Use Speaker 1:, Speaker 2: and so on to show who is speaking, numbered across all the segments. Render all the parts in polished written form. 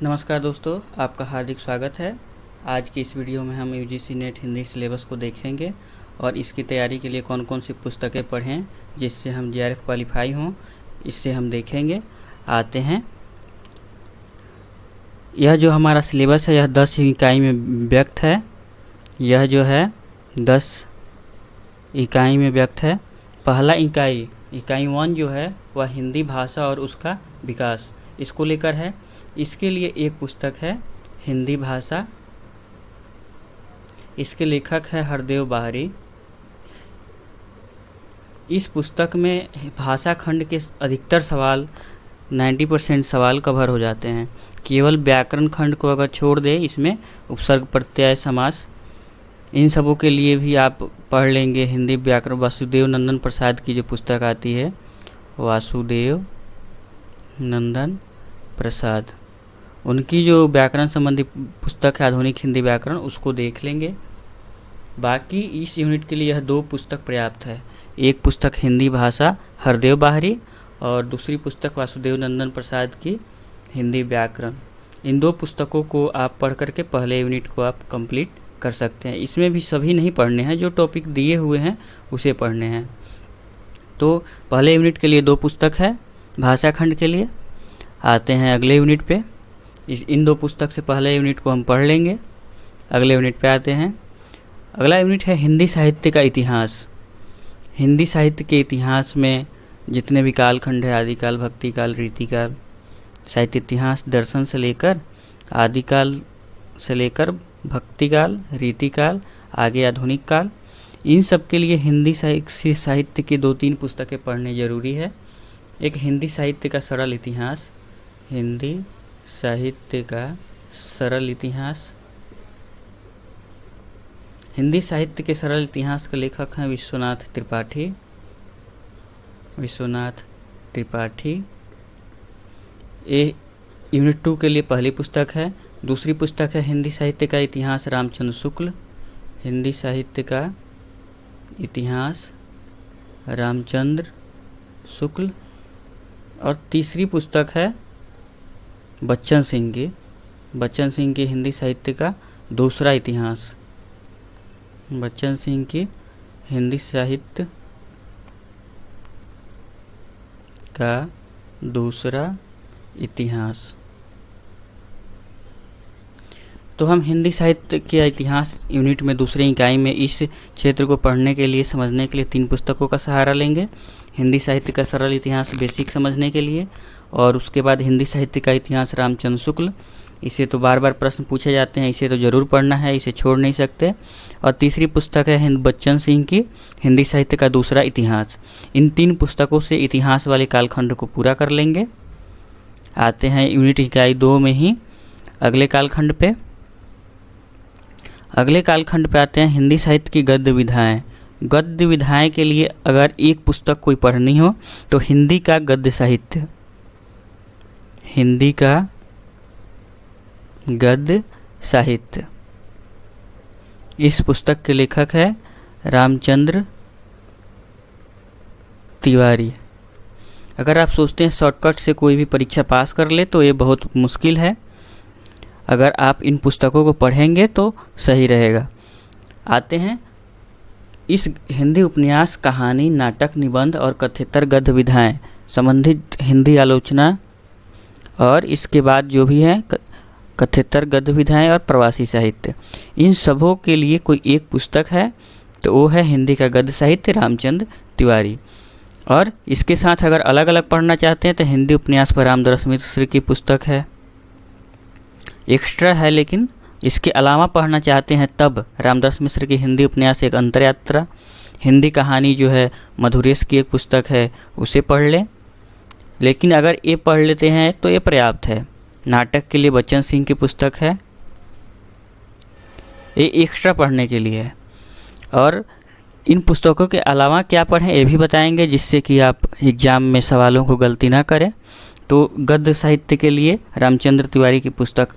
Speaker 1: नमस्कार दोस्तों, आपका हार्दिक स्वागत है। आज की इस वीडियो में हम यूजीसी नेट हिंदी सिलेबस को देखेंगे और इसकी तैयारी के लिए कौन कौन सी पुस्तकें पढ़ें जिससे हम जेआरएफ क्वालिफाई हों, इससे हम देखेंगे। आते हैं, यह जो हमारा सिलेबस है यह 10 इकाई में व्यक्त है। यह जो है 10 इकाई में व्यक्त है। पहला इकाई 1 जो है वह हिंदी भाषा और उसका विकास, इसको लेकर है। इसके लिए एक पुस्तक है हिंदी भाषा, इसके लेखक है हरदेव बाहरी। इस पुस्तक में भाषा खंड के अधिकतर सवाल 90% सवाल कवर हो जाते हैं। केवल व्याकरण खंड को अगर छोड़ दे, इसमें उपसर्ग प्रत्यय समास इन सबों के लिए भी आप पढ़ लेंगे। हिंदी व्याकरण वासुदेव नंदन प्रसाद की जो पुस्तक आती है, वासुदेव नंदन प्रसाद, उनकी जो व्याकरण संबंधी पुस्तक है आधुनिक हिंदी व्याकरण, उसको देख लेंगे। बाकी इस यूनिट के लिए यह 2 पुस्तक पर्याप्त है। एक पुस्तक हिंदी भाषा हरदेव बाहरी और दूसरी पुस्तक वासुदेव नंदन प्रसाद की हिंदी व्याकरण। इन 2 पुस्तकों को आप पढ़ करके पहले यूनिट को आप कंप्लीट कर सकते हैं। इसमें भी सभी नहीं पढ़ने हैं, जो टॉपिक दिए हुए हैं उसे पढ़ने हैं। तो पहले यूनिट के लिए 2 पुस्तक है भाषा खंड के लिए। आते हैं अगले यूनिट पे। इन 2 पुस्तक से पहले यूनिट को हम पढ़ लेंगे। अगले यूनिट पे आते हैं। अगला यूनिट है हिंदी साहित्य का इतिहास। हिंदी साहित्य के इतिहास में जितने भी कालखंड है, आदिकाल, भक्तिकाल, रीतिकाल, साहित्य इतिहास दर्शन से लेकर आदिकाल से लेकर भक्तिकाल, रीतिकाल, आगे आधुनिक काल, इन सब के लिए हिंदी साहित्य की 2-3 पुस्तकें पढ़ने जरूरी है। एक हिंदी साहित्य का सरल इतिहास, हिंदी साहित्य का सरल इतिहास। हिंदी साहित्य के सरल इतिहास के लेखक हैं विश्वनाथ त्रिपाठी। विश्वनाथ त्रिपाठी ये यूनिट 2 के लिए पहली पुस्तक है। दूसरी पुस्तक है हिंदी साहित्य का इतिहास रामचंद्र शुक्ल। हिंदी साहित्य का इतिहास रामचंद्र शुक्ल। और तीसरी पुस्तक है बच्चन सिंह की हिंदी साहित्य का दूसरा इतिहास। बच्चन सिंह की हिंदी साहित्य का दूसरा इतिहास। तो हम हिंदी साहित्य के इतिहास यूनिट में दूसरे इकाई में इस क्षेत्र को पढ़ने के लिए, समझने के लिए 3 पुस्तकों का सहारा लेंगे। हिंदी साहित्य का सरल इतिहास बेसिक समझने के लिए, और उसके बाद हिंदी साहित्य का इतिहास रामचंद्र शुक्ल। इसे तो बार बार प्रश्न पूछे जाते हैं, इसे तो ज़रूर पढ़ना है, इसे छोड़ नहीं सकते। और तीसरी पुस्तक है बच्चन सिंह की हिंदी साहित्य का दूसरा इतिहास। इन 3 पुस्तकों से इतिहास वाले कालखंड को पूरा कर लेंगे। आते हैं यूनिट इकाई 2 में ही अगले कालखंड पे। अगले कालखंड पे आते हैं हिंदी साहित्य की गद्य विधाएँ। गद्य विधाएँ के लिए अगर एक पुस्तक कोई पढ़नी हो तो हिंदी का गद्य साहित्य, हिंदी का गद्य साहित्य। इस पुस्तक के लेखक है रामचंद्र तिवारी। अगर आप सोचते हैं शॉर्टकट से कोई भी परीक्षा पास कर ले तो ये बहुत मुश्किल है। अगर आप इन पुस्तकों को पढ़ेंगे तो सही रहेगा। आते हैं इस हिंदी उपन्यास, कहानी, नाटक, निबंध और कथ्यतर गद्य विधाएँ संबंधित हिंदी आलोचना, और इसके बाद जो भी है कथ्यतर गद्य विधाएँ और प्रवासी साहित्य, इन सबों के लिए कोई एक पुस्तक है तो वो है हिंदी का गद्य साहित्य रामचंद्र तिवारी। और इसके साथ अगर अलग अलग पढ़ना चाहते हैं तो हिंदी उपन्यास पर रामदास मिश्र की पुस्तक है, एक्स्ट्रा है। लेकिन इसके अलावा पढ़ना चाहते हैं तब रामदास मिश्र की हिंदी उपन्यास एक अंतरयात्रा। हिंदी कहानी जो है मधुरेश की एक पुस्तक है, उसे पढ़ लें। लेकिन अगर ये पढ़ लेते हैं तो ये पर्याप्त है। नाटक के लिए बच्चन सिंह की पुस्तक है, ये एक्स्ट्रा पढ़ने के लिए है। और इन पुस्तकों के अलावा क्या पढ़ें ये भी बताएंगे, जिससे कि आप एग्ज़ाम में सवालों को गलती ना करें। तो गद्य साहित्य के लिए रामचंद्र तिवारी की पुस्तक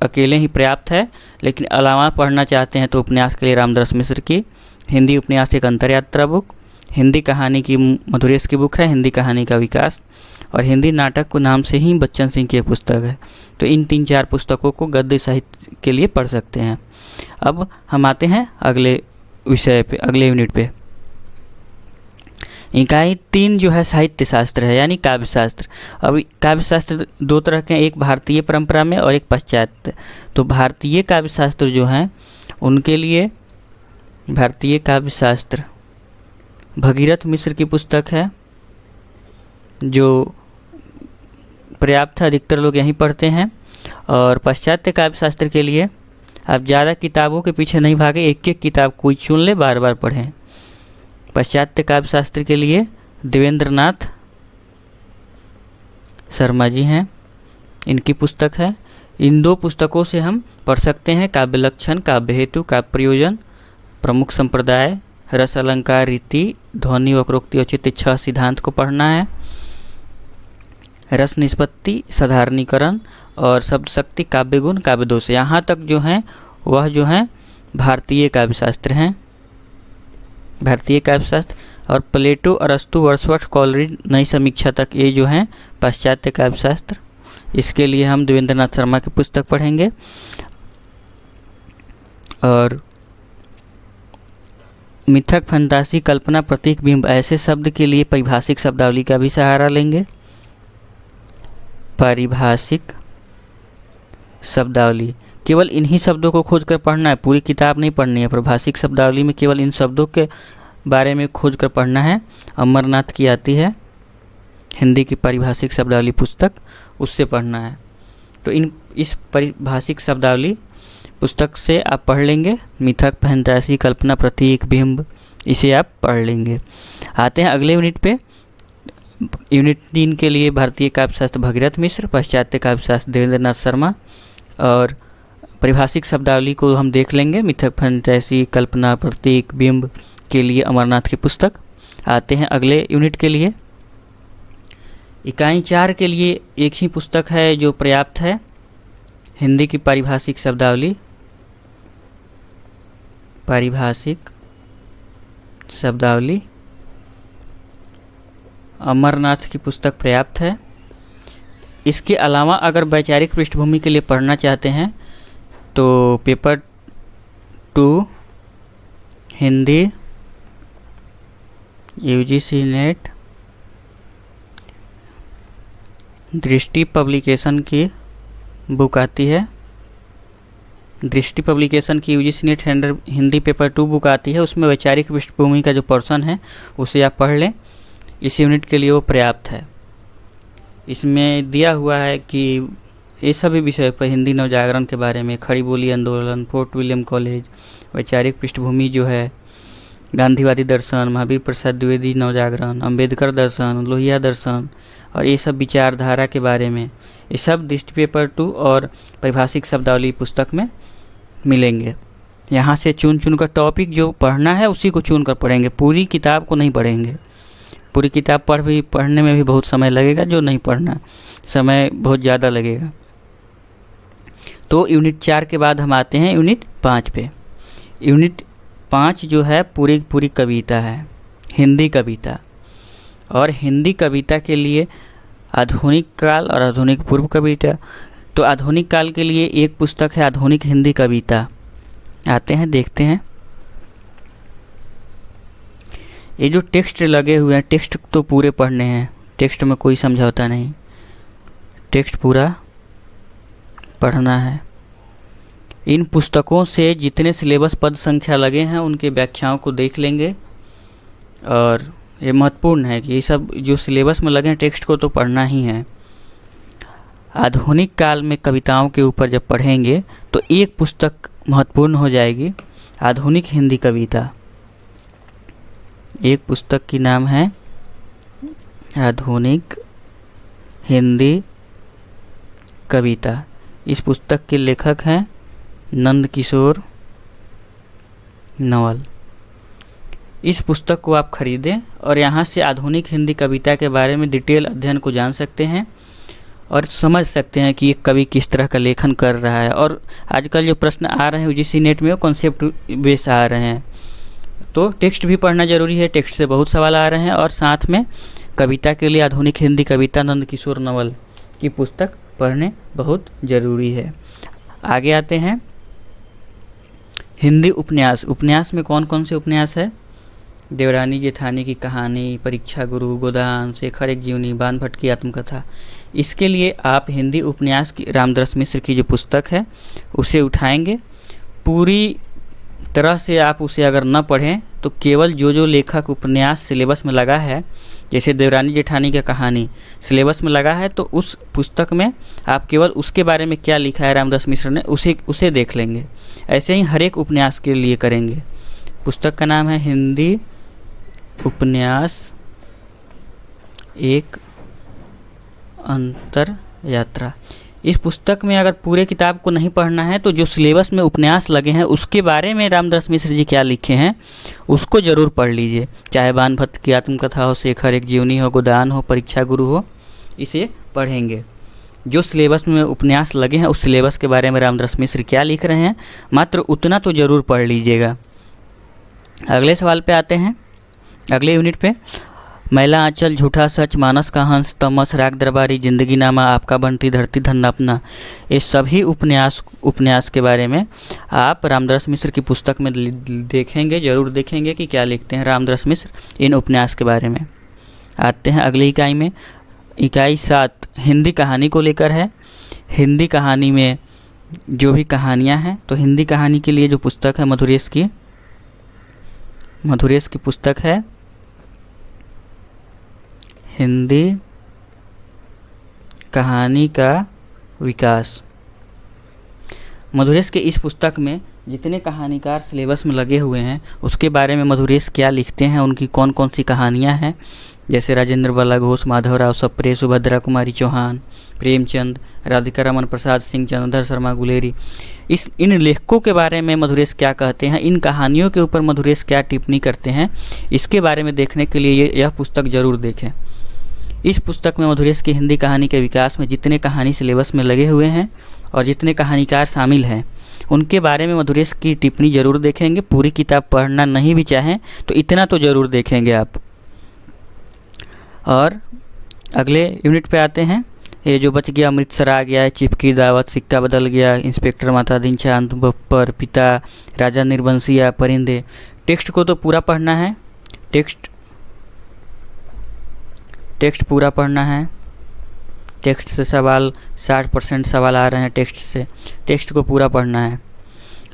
Speaker 1: अकेले ही पर्याप्त है। लेकिन अलावा पढ़ना चाहते हैं तो उपन्यास के लिए रामदास मिश्र की हिंदी उपन्यास एक अंतरयात्रा बुक, हिंदी कहानी की मधुरेश की बुक है हिंदी कहानी का विकास, और हिंदी नाटक को नाम से ही बच्चन सिंह की एक पुस्तक है। तो इन 3-4 पुस्तकों को गद्य साहित्य के लिए पढ़ सकते हैं। अब हम आते हैं अगले विषय पे, अगले यूनिट पे। इकाई 3 जो है साहित्य शास्त्र है, यानी काव्य शास्त्र। अब काव्य शास्त्र 2 तरह के हैं, एक भारतीय परंपरा में और एक पाश्चात्य। तो भारतीय काव्य शास्त्र जो हैं उनके लिए भारतीय काव्य शास्त्र भगीरथ मिश्र की पुस्तक है, जो पर्याप्त है, अधिकतर लोग यहीं पढ़ते हैं। और पाश्चात्य काव्य शास्त्र के लिए आप ज़्यादा किताबों के पीछे नहीं भागे, एक एक किताब कोई चुन ले, बार बार पढ़ें। पाश्चात्य काव्य शास्त्र के लिए देवेंद्रनाथ शर्मा जी हैं, इनकी पुस्तक है। इन 2 पुस्तकों से हम पढ़ सकते हैं काव्य लक्षण, काव्य हेतु, काव्य प्रयोजन, प्रमुख संप्रदाय, रस अलंकार, रीति, ध्वनि, वक्रोक्ति, औचित्य, 6 सिद्धांत को पढ़ना है। रस निष्पत्ति, साधारणीकरण और शब्द शक्ति, काव्य गुण, काव्य दोष, यहाँ तक जो हैं वह जो हैं भारतीय काव्य शास्त्र हैं, भारतीय काव्य शास्त्र। और प्लेटो, अरस्तु, वर्ड्सवर्थ, कॉलरिज, नई समीक्षा तक ये जो हैं पाश्चात्य काव्य शास्त्र। इसके लिए हम देवेंद्रनाथ शर्मा की पुस्तक पढ़ेंगे। और मिथक, फंतासी, कल्पना, प्रतीक, बिंब ऐसे शब्द के लिए परिभाषिक शब्दावली का भी सहारा लेंगे। पारिभाषिक शब्दावली, केवल इन्हीं शब्दों को खोजकर पढ़ना है, पूरी किताब नहीं पढ़नी है। परिभाषिक शब्दावली में केवल इन शब्दों के बारे में खोजकर पढ़ना है। अमरनाथ की आती है हिंदी की परिभाषिक शब्दावली पुस्तक, उससे पढ़ना है। तो इस परिभाषिक शब्दावली पुस्तक से आप पढ़ लेंगे। मिथक, फंतासी, कल्पना, प्रतीक, बिंब, इसे आप पढ़ लेंगे। आते हैं अगले यूनिट पे। यूनिट 3 के लिए भारतीय काव्य शास्त्र भगीरथ मिश्र, पाश्चात्य काव्य शास्त्र देवेंद्रनाथ शर्मा, और परिभाषिक शब्दावली को हम देख लेंगे। मिथक, फंतासी, कल्पना, प्रतीक, बिंब के लिए अमरनाथ की पुस्तक। आते हैं अगले यूनिट के लिए। इकाई 4 के लिए एक ही पुस्तक है जो पर्याप्त है, हिंदी की पारिभाषिक शब्दावली। पारिभाषिक शब्दावली अमरनाथ की पुस्तक पर्याप्त है। इसके अलावा अगर वैचारिक पृष्ठभूमि के लिए पढ़ना चाहते हैं तो पेपर 2 हिंदी यूजीसी नेट दृष्टि पब्लिकेशन की बुक आती है। दृष्टि पब्लिकेशन की UGC net Hindi paper 2 book आती है, उसमें वैचारिक पृष्ठभूमि का जो पोर्शन है उसे आप पढ़ लें। इस यूनिट के लिए वो पर्याप्त है। इसमें दिया हुआ है कि ये सभी विषय पर हिंदी नवजागरण के बारे में, खड़ी बोली आंदोलन, फोर्ट विलियम कॉलेज, वैचारिक पृष्ठभूमि जो है, गांधीवादी दर्शन, महावीर प्रसाद द्विवेदी नवजागरण, अंबेडकर दर्शन, लोहिया दर्शन और ये सब विचारधारा के बारे में, ये सब दृष्टि पेपर 2 और परिभाषिक शब्दावली पुस्तक में मिलेंगे। यहाँ से चुन चुन कर टॉपिक जो पढ़ना है उसी को चुन कर पढ़ेंगे, पूरी किताब को नहीं पढ़ेंगे। पूरी किताब पढ़ने में भी बहुत समय लगेगा, जो नहीं पढ़ना समय बहुत ज़्यादा लगेगा। तो यूनिट 4 के बाद हम आते हैं यूनिट 5 पे। यूनिट 5 जो है पूरी कविता है, हिंदी कविता। और हिंदी कविता के लिए आधुनिक काल और आधुनिक पूर्व कविता। तो आधुनिक काल के लिए एक पुस्तक है आधुनिक हिंदी कविता। आते हैं, देखते हैं। ये जो टेक्स्ट लगे हुए हैं, टेक्स्ट तो पूरे पढ़ने हैं, टेक्स्ट में कोई समझौता नहीं, टेक्स्ट पूरा पढ़ना है। इन पुस्तकों से जितने सिलेबस पद संख्या लगे हैं उनके व्याख्याओं को देख लेंगे। और ये महत्वपूर्ण है कि ये सब जो सिलेबस में लगे हैं टेक्स्ट को तो पढ़ना ही है। आधुनिक काल में कविताओं के ऊपर जब पढ़ेंगे तो एक पुस्तक महत्वपूर्ण हो जाएगी, आधुनिक हिंदी कविता। एक पुस्तक की नाम है आधुनिक हिंदी कविता। इस पुस्तक के लेखक हैं नंद किशोर नवल। इस पुस्तक को आप खरीदें और यहाँ से आधुनिक हिंदी कविता के बारे में डिटेल अध्ययन को जान सकते हैं और समझ सकते हैं कि एक कवि किस तरह का लेखन कर रहा है। और आजकल जो प्रश्न आ रहे हैं यूजीसी नेट में वो कॉन्सेप्ट बेस आ रहे हैं, तो टेक्स्ट भी पढ़ना ज़रूरी है। टेक्स्ट से बहुत सवाल आ रहे हैं और साथ में कविता के लिए आधुनिक हिंदी कविता नंद किशोर नवल की पुस्तक पढ़ने बहुत ज़रूरी है। आगे आते हैं हिंदी उपन्यास। उपन्यास में कौन कौन से उपन्यास है? देवरानी जेठानी की कहानी, परीक्षा गुरु, गोदान, शेखर एक जीवनी, बाण भट्ट की आत्मकथा। इसके लिए आप हिंदी उपन्यास की रामदरस मिश्र की जो पुस्तक है उसे उठाएंगे। पूरी तरह से आप उसे अगर न पढ़ें तो केवल जो लेखक उपन्यास सिलेबस में लगा है, जैसे देवरानी जेठानी की कहानी सिलेबस में लगा है, तो उस पुस्तक में आप केवल उसके बारे में क्या लिखा है रामदरस मिश्र ने उसे देख लेंगे। ऐसे ही हर एक उपन्यास के लिए करेंगे। पुस्तक का नाम है हिंदी उपन्यास एक अंतर यात्रा। इस पुस्तक में अगर पूरे किताब को नहीं पढ़ना है तो जो सिलेबस में उपन्यास लगे हैं उसके बारे में रामदरस मिश्र जी क्या लिखे हैं उसको ज़रूर पढ़ लीजिए। चाहे बाण भट्ट की आत्मकथा हो, शेखर एक जीवनी हो, गोदान हो, परीक्षा गुरु हो, इसे पढ़ेंगे। जो सिलेबस में उपन्यास लगे हैं उस सिलेबस के बारे में रामदरस मिश्र क्या लिख रहे हैं मात्र उतना तो ज़रूर पढ़ लीजिएगा। अगले सवाल पे आते हैं, अगले यूनिट पे। मैला आंचल, झूठा सच, मानस का हंस, तमस, राग दरबारी, जिंदगी नामा, आपका बंटी, धरती धन अपना, ये सभी उपन्यास के बारे में आप रामदरस मिश्र की पुस्तक में देखेंगे, ज़रूर देखेंगे कि क्या लिखते हैं रामदरस मिश्र इन उपन्यास के बारे में। आते हैं अगली इकाई में। इकाई 7 हिंदी कहानी को लेकर है। हिंदी कहानी में जो भी कहानियाँ हैं, तो हिंदी कहानी के लिए जो पुस्तक है मधुरेश की पुस्तक है हिंदी कहानी का विकास। मधुरेश के इस पुस्तक में जितने कहानीकार सिलेबस में लगे हुए हैं उसके बारे में मधुरेश क्या लिखते हैं, उनकी कौन कौन सी कहानियां हैं, जैसे राजेंद्र बाला घोष, माधवराव सप्रे, सुभद्रा कुमारी चौहान, प्रेमचंद, राधिका रमन प्रसाद सिंह, चंद्रधर शर्मा गुलेरी, इन लेखकों के बारे में मधुरेश क्या कहते हैं, इन कहानियों के ऊपर मधुरेश क्या टिप्पणी करते हैं, इसके बारे में देखने के लिए यह पुस्तक ज़रूर देखें। इस पुस्तक में मधुरेश की हिंदी कहानी के विकास में जितने कहानी सिलेबस में लगे हुए हैं और जितने कहानीकार शामिल हैं उनके बारे में मधुरेश की टिप्पणी ज़रूर देखेंगे। पूरी किताब पढ़ना नहीं भी चाहें तो इतना तो ज़रूर देखेंगे आप। और अगले यूनिट पे आते हैं। ये जो बच गया अमृतसर आ गया, चिप की दावत, सिक्का बदल गया, इंस्पेक्टर माता दीनचा, अंत पर, पिता, राजा निर्बंसिया, परिंदे। टेक्स्ट को तो पूरा पढ़ना है, टेक्स्ट पूरा पढ़ना है। टेक्स्ट से सवाल 60% सवाल आ रहे हैं टेक्स्ट से, टेक्स्ट को पूरा पढ़ना है।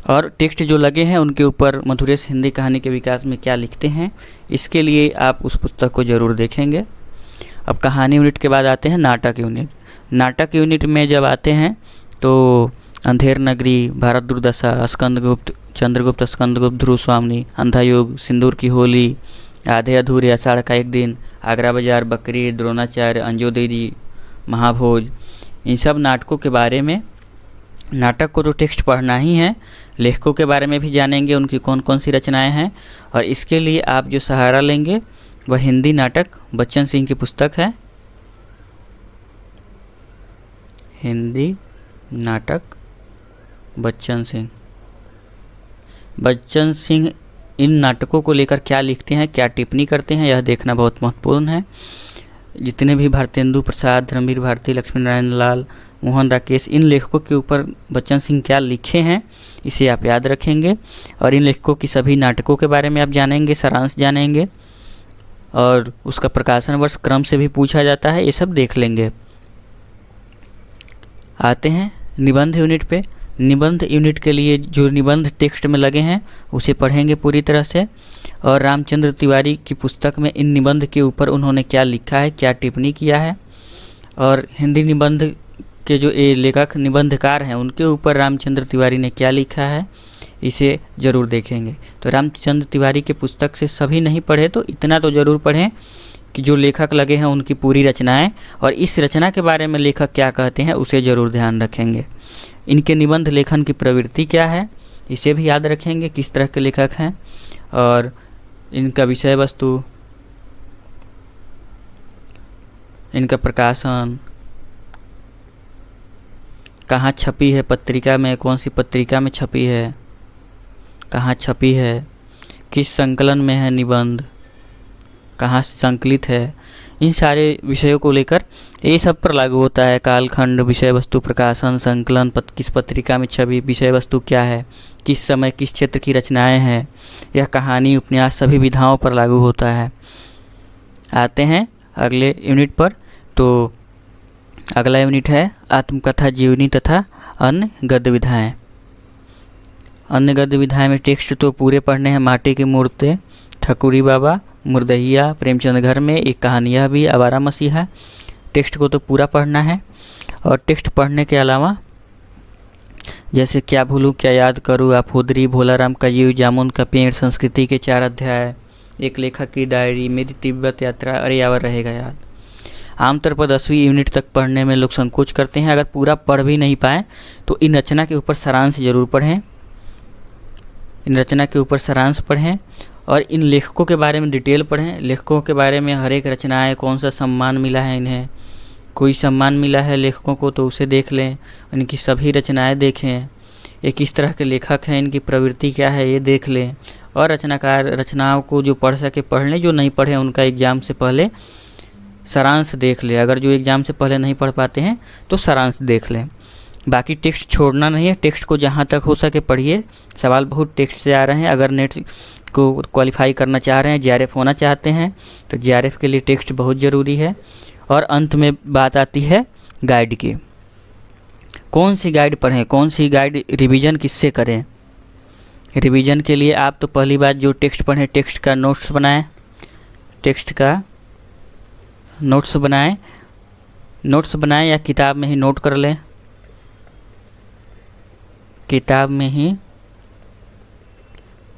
Speaker 1: और टेक्स्ट जो लगे हैं उनके ऊपर मधुरेश हिंदी कहानी के विकास में क्या लिखते हैं इसके लिए आप उस पुस्तक को ज़रूर देखेंगे। अब कहानी यूनिट के बाद आते हैं नाटक यूनिट। नाटक यूनिट में जब आते हैं तो अंधेर नगरी, भारत दुर्दशा, स्कंदगुप्त, चंद्रगुप्त, स्कंदगुप्त, ध्रुव स्वामिनी, अंधा युग, सिंदूर की होली, आधे अधूरे, आषाढ़ का एक दिन, आगरा बाजार, बकरी, द्रोणाचार्य, अंजोदेवी, महाभोज, इन सब नाटकों के बारे में, नाटक को तो टेक्स्ट पढ़ना ही है, लेखकों के बारे में भी जानेंगे उनकी कौन कौन सी रचनाएं हैं। और इसके लिए आप जो सहारा लेंगे वह हिंदी नाटक बच्चन सिंह की पुस्तक है, हिंदी नाटक बच्चन सिंह इन नाटकों को लेकर क्या लिखते हैं, क्या टिप्पणी करते हैं, यह देखना बहुत महत्वपूर्ण है। जितने भी भारतेंदु प्रसाद, धर्मवीर भारती, लक्ष्मी नारायण लाल, मोहन राकेश, इन लेखकों के ऊपर बच्चन सिंह क्या लिखे हैं इसे आप याद रखेंगे। और इन लेखकों की सभी नाटकों के बारे में आप जानेंगे, सारांश जानेंगे, और उसका प्रकाशन वर्ष क्रम से भी पूछा जाता है, ये सब देख लेंगे। आते हैं निबंध यूनिट पे। निबंध यूनिट के लिए जो निबंध टेक्स्ट में लगे हैं उसे पढ़ेंगे पूरी तरह से। और रामचंद्र तिवारी की पुस्तक में इन निबंध के ऊपर उन्होंने क्या लिखा है, क्या टिप्पणी किया है, और हिंदी निबंध के जो ये लेखक निबंधकार हैं उनके ऊपर रामचंद्र तिवारी ने क्या लिखा है, इसे ज़रूर देखेंगे। तो रामचंद्र तिवारी के पुस्तक से सभी नहीं पढ़े तो इतना तो ज़रूर पढ़ें कि जो लेखक लगे हैं उनकी पूरी रचनाएं और इस रचना के बारे में लेखक क्या कहते हैं उसे ज़रूर ध्यान रखेंगे। इनके निबंध लेखन की प्रवृत्ति क्या है इसे भी याद रखेंगे, किस तरह के लेखक हैं, और इनका विषय वस्तु, इनका प्रकाशन, कहाँ छपी है पत्रिका में, कौन सी पत्रिका में छपी है, कहाँ छपी है, किस संकलन में है निबंध, कहाँ से संकलित है, इन सारे विषयों को लेकर ये सब पर लागू होता है। कालखंड, विषय वस्तु, प्रकाशन, संकलन, किस पत्रिका में छवि, विषय वस्तु क्या है, किस समय किस क्षेत्र की रचनाएं हैं, यह कहानी, उपन्यास सभी विधाओं पर लागू होता है। आते हैं अगले यूनिट पर। तो अगला यूनिट है आत्मकथा, जीवनी तथा अन्य गद्य विधाएँ। अन्य गद्य विधाएँ में टेक्स्ट तो पूरे पढ़ने हैं। माटी की मूर्तें, ठकुरी बाबा, मुर्दहिया, प्रेमचंद घर में, एक कहानियाँ भी, आवारा मसीहा। टेक्स्ट को तो पूरा पढ़ना है। और टेक्स्ट पढ़ने के अलावा जैसे क्या भूलूं क्या याद करूं, आफोदरी, भोलाराम का जीव, जामुन का पेड़, संस्कृति के 4 अध्याय, एक लेखक की डायरी, मेरी तिब्बत यात्रा, अरे यावर रहेगा याद। आमतौर पर 10वीं यूनिट तक पढ़ने में लोग संकोच करते हैं। अगर पूरा पढ़ भी नहीं पाएँ तो इन रचना के ऊपर सारांश जरूर पढ़ें। इन रचना के ऊपर सारांश पढ़ें और इन लेखकों के बारे में डिटेल पढ़ें। लेखकों के बारे में हर एक रचनाएँ, कौन सा सम्मान मिला है इन्हें, कोई सम्मान मिला है लेखकों को तो उसे देख लें। इनकी सभी रचनाएँ देखें, ये किस तरह के लेखक हैं, इनकी प्रवृत्ति क्या है ये देख लें। और रचनाओं को जो पढ़ सके पढ़ लें, जो नहीं पढ़े उनका एग्ज़ाम से पहले सारांश देख लें। अगर जो एग्ज़ाम से पहले नहीं पढ़ पाते हैं तो सारांश देख लें। बाकी टेक्स्ट छोड़ना नहीं है, टेक्स्ट को जहाँ तक हो सके पढ़िए। सवाल बहुत टेक्स्ट से आ रहे हैं। अगर नेट को क्वालिफाई करना चाह रहे हैं, जीआरएफ होना चाहते हैं तो जीआरएफ के लिए टेक्स्ट बहुत ज़रूरी है। और अंत में बात आती है गाइड की। कौन सी गाइड पढ़ें, कौन सी गाइड रिवीजन किससे करें। रिवीजन के लिए आप तो पहली बात जो टेक्स्ट पढ़ें, टेक्स्ट का नोट्स बनाएं। टेक्स्ट का नोट्स बनाएं या किताब में ही नोट कर लें। किताब में ही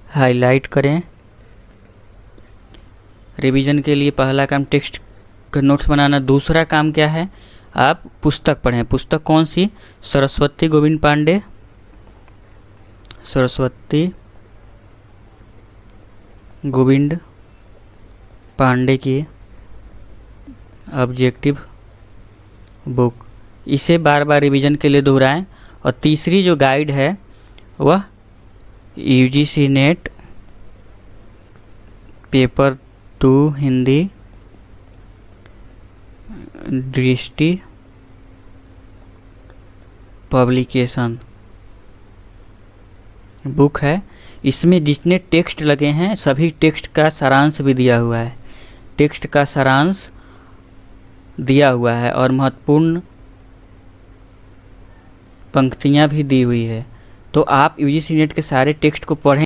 Speaker 1: हाईलाइट करें। रिवीजन के लिए पहला काम टेक्स्ट का नोट्स बनाना। दूसरा काम क्या है, आप पुस्तक पढ़ें। पुस्तक कौन सी, सरस्वती गोविंद पांडे, सरस्वती गोविंद पांडे की ऑब्जेक्टिव बुक। इसे बार बार रिवीजन के लिए दोहराएं। और तीसरी जो गाइड है वह यूजीसी नेट पेपर 2 हिंदी दृष्टि पब्लिकेशन बुक है। इसमें जितने टेक्स्ट लगे हैं सभी टेक्स्ट का सारांश भी दिया हुआ है। टेक्स्ट का सारांश दिया हुआ है और महत्वपूर्ण पंक्तियाँ भी दी हुई है। तो आप यूजीसी नेट के सारे टेक्स्ट को पढ़ें।